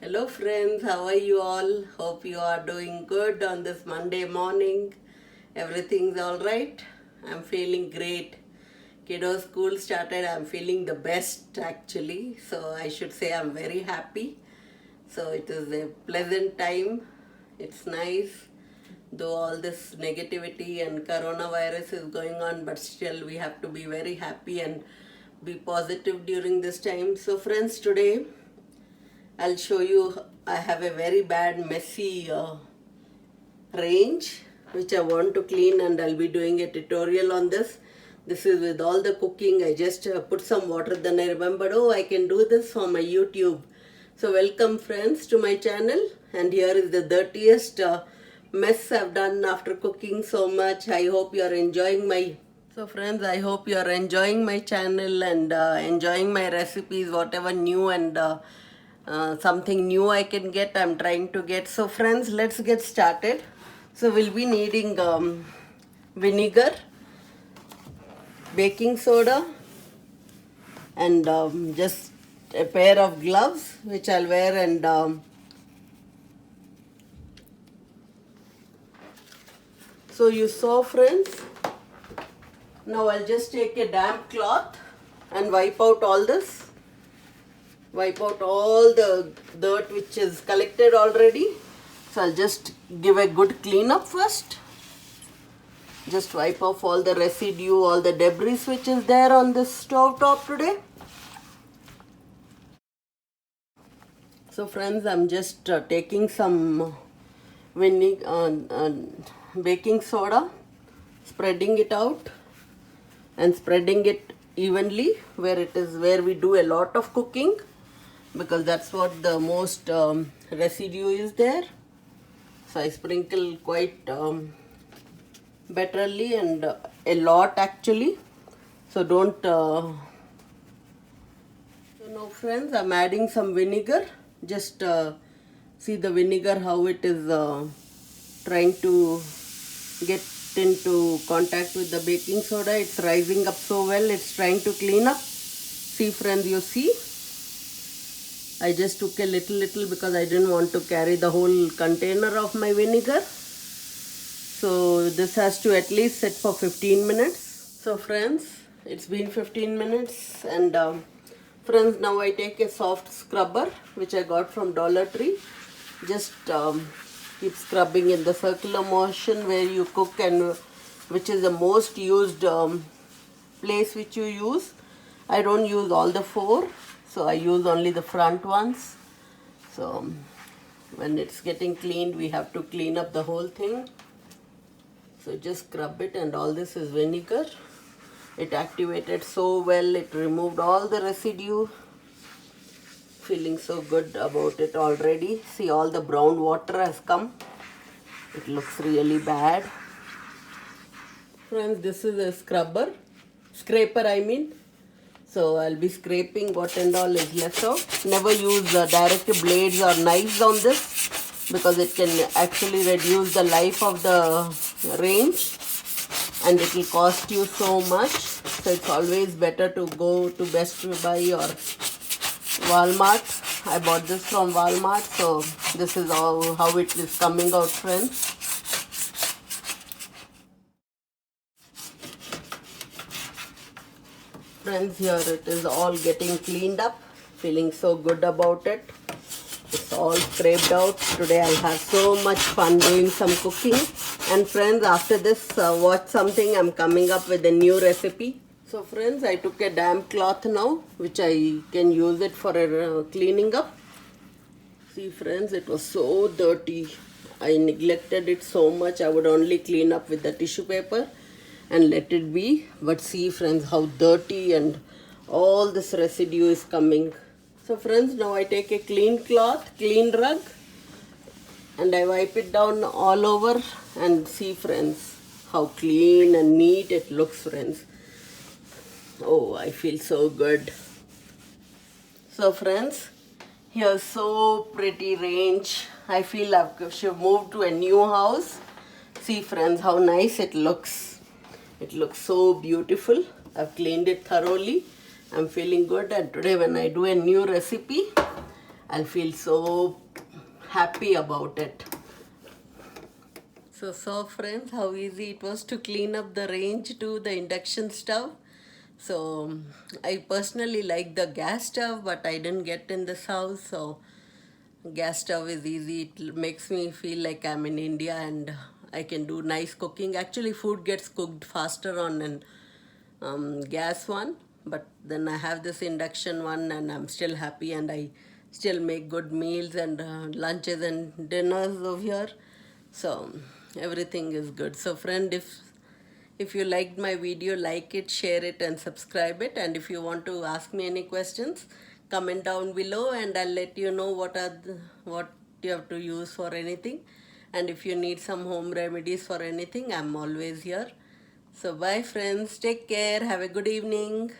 Hello friends, how are you all? Hope you are doing good on this Monday morning. Everything's all right. I'm feeling great. Kiddo school started. I'm feeling the best actually. So I should say I'm very happy. So it is a pleasant time. It's nice. Though all this negativity and coronavirus is going on, but still we have to be very happy and be positive during this time. So friends, today I'll show you. I have a very bad messy range which I want to clean, and I'll be doing a tutorial on this. This is with all the cooking. I just put some water, then I remembered, oh, I can do this for my YouTube. So welcome friends to my channel, and here is the dirtiest mess I've done after cooking so much. I hope you are enjoying my friends, I hope you are enjoying my channel and enjoying my recipes, whatever new and something new I can get, I'm trying to get. So friends, let's get started. So we'll be needing vinegar, baking soda, and just a pair of gloves which I'll wear, and so you saw friends. Now I'll just take a damp cloth and wipe out all this. Wipe out all the dirt which is collected already. So I'll just give a good clean up first. Just wipe off all the residue, all the debris which is there on this stove top today. So friends, I'm just taking some baking soda, spreading it out and spreading it evenly where we do a lot of cooking, because that's what the most residue is there. So I sprinkle quite betterly and a lot actually. So don't friends, I'm adding some vinegar. Just see the vinegar, how it is trying to get into contact with the baking soda. It's rising up so well. It's trying to clean up. See friends, you see, I just took a little because I didn't want to carry the whole container of my vinegar. So this has to at least sit for 15 minutes. So friends, it's been 15 minutes, and friends, now I take a soft scrubber which I got from Dollar Tree. Just keep scrubbing in the circular motion where you cook, and which is the most used place which you use. I don't use all the four, so I use only the front ones. So when it's getting cleaned, we have to clean up the whole thing. So just scrub it, and all this is vinegar. It activated so well, it removed all the residue. Feeling so good about it already. See, all the brown water has come. It looks really bad. Friends, this is a scraper I mean. So I'll be scraping what and all is left out. Never use direct blades or knives on this, because it can actually reduce the life of the range and it will cost you so much. So it's always better to go to Best Buy or Walmart. I bought this from Walmart. So this is how it is coming out, friends. Friends, here it is all getting cleaned up. Feeling so good about it. It's all scraped out. Today I'll have so much fun doing some cooking. And friends, after this, watch something. I'm coming up with a new recipe. So friends, I took a damp cloth now, which I can use it for cleaning up. See friends, it was so dirty. I neglected it so much. I would only clean up with the tissue paper and let it be. But see friends, how dirty and all this residue is coming. So friends, now I take a clean cloth, clean rug, and I wipe it down all over, and see friends, how clean and neat it looks, friends. Oh, I feel so good. So friends, here's so pretty range. I feel I should move to a new house. See friends, how nice it looks. It looks so beautiful. I've cleaned it thoroughly. I'm feeling good, and today when I do a new recipe, I'll feel so happy about it. So saw friends how easy it was to clean up the range to the induction stove. So I personally like the gas stove, but I didn't get in this house. So gas stove is easy. It makes me feel like I'm in India and I can do nice cooking. Actually, food gets cooked faster on an gas one, but then I have this induction one and I'm still happy and I still make good meals and lunches and dinners over here. So everything is good. So friend, if you liked my video, like it, share it and subscribe it. And if you want to ask me any questions, comment down below and I'll let you know what you have to use for anything. And if you need some home remedies for anything, I'm always here. So bye friends, take care, have a good evening.